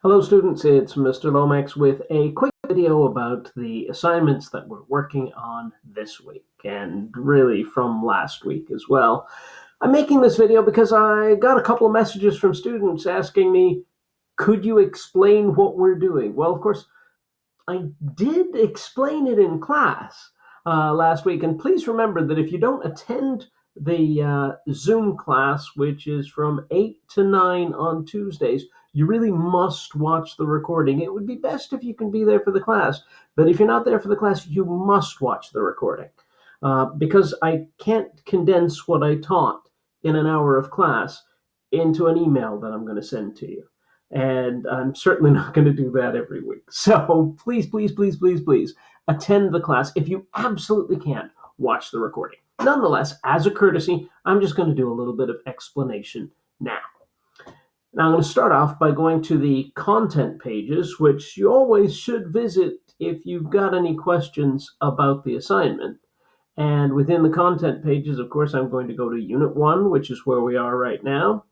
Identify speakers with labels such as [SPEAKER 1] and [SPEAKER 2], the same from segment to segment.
[SPEAKER 1] Hello students, it's Mr. Lomax with a quick video about the assignments that we're working on this week and really from last week as well. I'm making this video because I got a couple of messages from students asking me, could you explain what we're doing? Well, of course, I did explain it in class last week, and please remember that if you don't attend the Zoom class, which is from 8 to 9 on Tuesdays, you really must watch the recording. It would be best if you can be there for the class, but if you're not there for the class, you must watch the recording because I can't condense what I taught in an hour of class into an email that I'm going to send to you. And I'm certainly not going to do that every week. So please, please, please, please, please attend the class. If you absolutely can't, watch the recording. Nonetheless, as a courtesy, I'm just going to do a little bit of explanation now. Now, I'm going to start off by going to the content pages, which you always should visit if you've got any questions about the assignment. And within the content pages, of course, I'm going to go to Unit 1, which is where we are right now.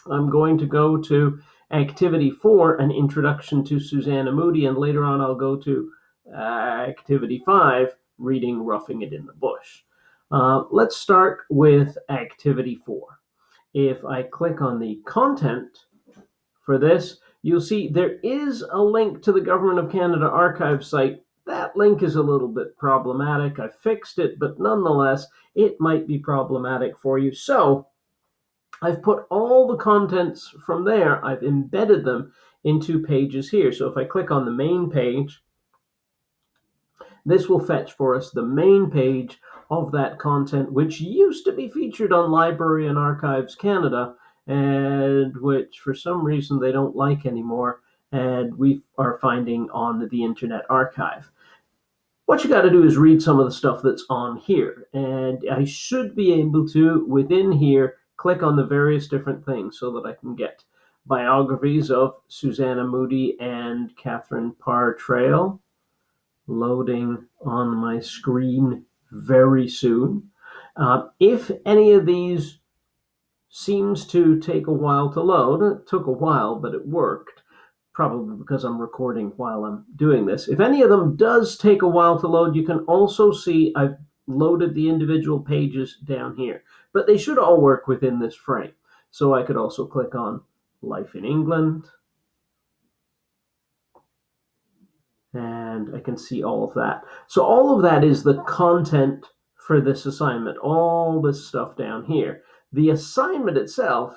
[SPEAKER 1] I'm going to go to Activity 4, an introduction to Susanna Moodie, and later on I'll go to Activity 5, reading Roughing It in the Bush. Let's start with Activity 4. If I click on the content for this, you'll see there is a link to the Government of Canada archive site. That link is a little bit problematic. I fixed it, but nonetheless, it might be problematic for you. So I've put all the contents from there, I've embedded them into pages here. So if I click on the main page, this will fetch for us the main page of that content, which used to be featured on Library and Archives Canada, and which for some reason they don't like anymore, and we are finding on the Internet Archive. What you got to do is read some of the stuff that's on here, and I should be able to, within here, click on the various different things so that I can get biographies of Susanna Moodie and Catherine Parr Traill loading on my screen very soon. If any of these seems to take a while to load, it took a while, but it worked, probably because I'm recording while I'm doing this. If any of them does take a while to load, you can also see I've loaded the individual pages down here, but they should all work within this frame. So I could also click on Life in England, and I can see all of that. So all of that is the content for this assignment, all this stuff down here. The assignment itself,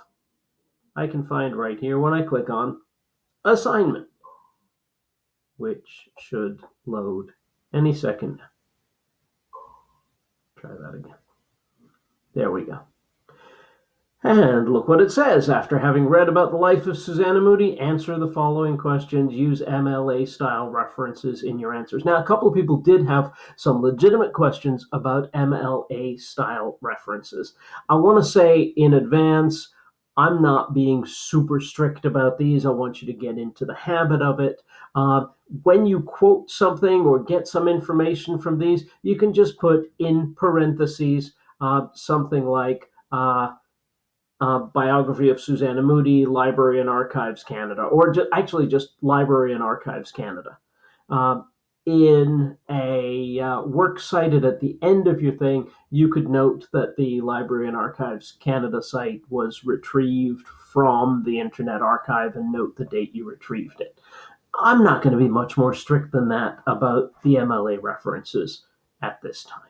[SPEAKER 1] I can find right here when I click on Assignment, which should load any second. Try that again. There we go. And look what it says. After having read about the life of Susanna Moodie, answer the following questions. Use MLA-style references in your answers. Now, a couple of people did have some legitimate questions about MLA-style references. I want to say in advance, I'm not being super strict about these. I want you to get into the habit of it. When you quote something or get some information from these, you can just put in parentheses something like biography of Susanna Moodie, Library and Archives Canada, or actually just Library and Archives Canada. In a works cited at the end of your thing, you could note that the Library and Archives Canada site was retrieved from the Internet Archive and note the date you retrieved it. I'm not going to be much more strict than that about the MLA references at this time.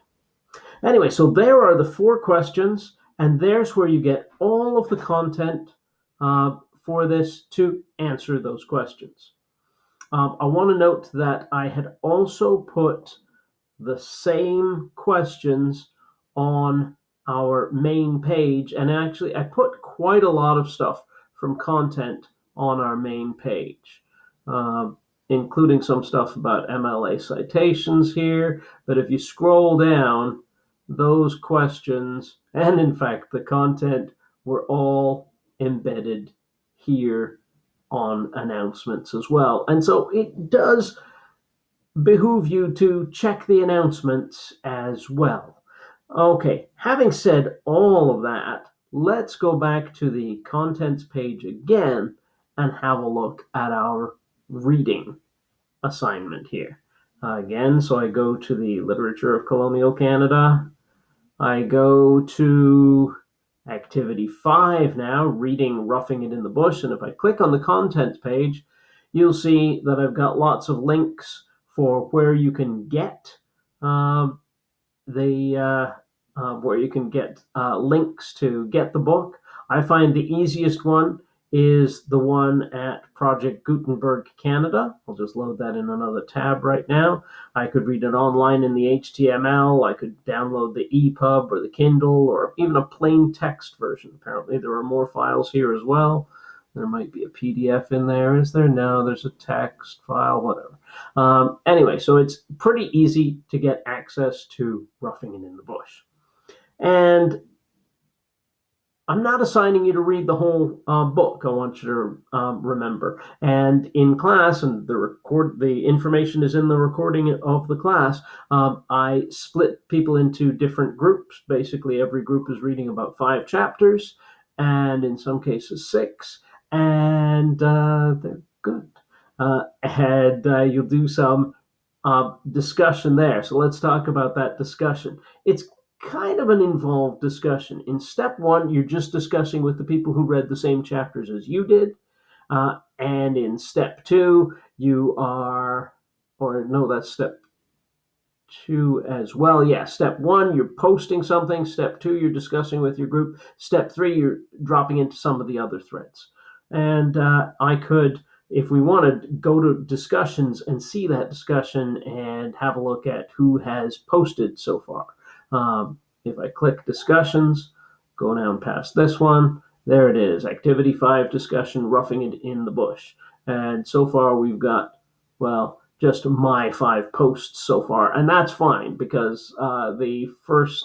[SPEAKER 1] Anyway, so there are the 4 questions, and there's where you get all of the content for this to answer those questions. I want to note that I had also put the same questions on our main page, and actually I put quite a lot of stuff from content on our main page, including some stuff about MLA citations here. But if you scroll down, those questions, and in fact the content, were all embedded here on announcements as well. And so it does behoove you to check the announcements as well. Okay, having said all of that, let's go back to the contents page again and have a look at our reading assignment here. Again, so I go to the Literature of Colonial Canada. I go to Activity 5 now, reading Roughing It in the Bush. And if I click on the content page, you'll see that I've got lots of links for where you can get links to get the book. I find the easiest one is the one at Project Gutenberg Canada. I'll just load that in another tab right now. I could read it online in the HTML. I could download the EPUB or the Kindle or even a plain text version. Apparently there are more files here as well. There might be a PDF in there. Is there? No, there's a text file, whatever. Anyway, so it's pretty easy to get access to Roughing It in the Bush. And I'm not assigning you to read the whole book. I want you to remember. And in class, and the information is in the recording of the class, I split people into different groups. Basically, every group is reading about 5 chapters, and in some cases 6, and they're good. And you'll do some discussion there. So let's talk about that discussion. It's kind of an involved discussion. In step 1, you're just discussing with the people who read the same chapters as you did. And in step 2, that's step 2 as well. Yeah, step 1, you're posting something. Step 2, you're discussing with your group. Step 3, you're dropping into some of the other threads. And I could, if we want to, go to discussions and see that discussion and have a look at who has posted so far. If I click discussions, go down past this one, there it is, Activity 5 discussion, Roughing It in the Bush. And so far we've got, well, just my 5 posts so far. And that's fine because the first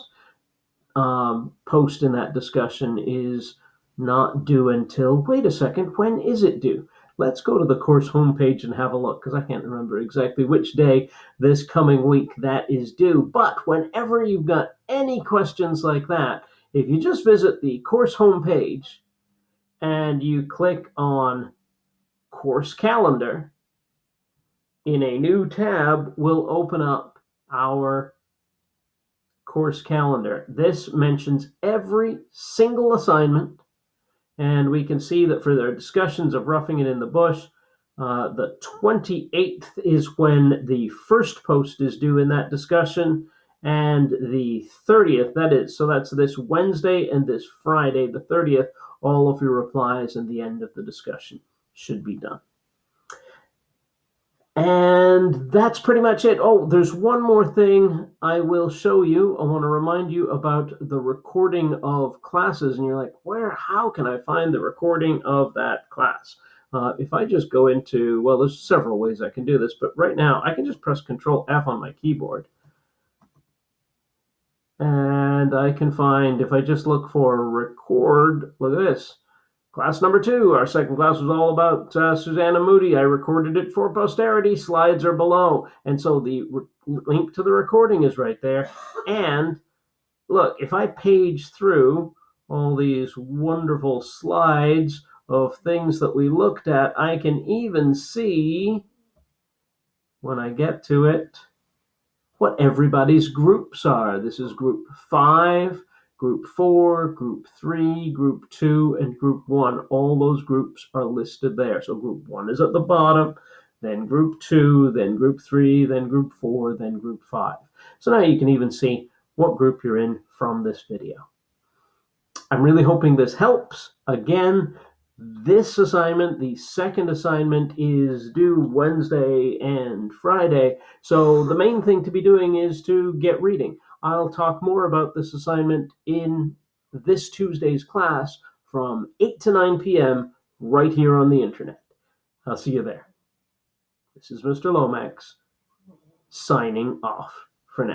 [SPEAKER 1] post in that discussion is not due until, wait a second, when is it due? Let's go to the course homepage and have a look, because I can't remember exactly which day this coming week that is due. But whenever you've got any questions like that, if you just visit the course homepage and you click on Course Calendar, in a new tab will open up our course calendar. This mentions every single assignment, and we can see that for their discussions of Roughing It in the Bush, the 28th is when the first post is due in that discussion, and the 30th, that's this Wednesday and this Friday, the 30th, all of your replies and the end of the discussion should be done. And that's pretty much it. Oh, there's one more thing I will show you. I want to remind you about the recording of classes. And you're like, how can I find the recording of that class? If I just go into, well, there's several ways I can do this, but right now I can just press Control F on my keyboard. And I can find, if I just look for record, look at this. Class number 2, our second class was all about Susanna Moodie. I recorded it for posterity. Slides are below. And so the link to the recording is right there. And look, if I page through all these wonderful slides of things that we looked at, I can even see, when I get to it, what everybody's groups are. This is group 5. Group 4, Group 3, Group 2, and Group 1. All those groups are listed there. So Group 1 is at the bottom, then Group 2, then Group 3, then Group 4, then Group 5. So now you can even see what group you're in from this video. I'm really hoping this helps. Again, this assignment, the second assignment, is due Wednesday and Friday. So the main thing to be doing is to get reading. I'll talk more about this assignment in this Tuesday's class from 8 to 9 p.m. right here on the internet. I'll see you there. This is Mr. Lomax signing off.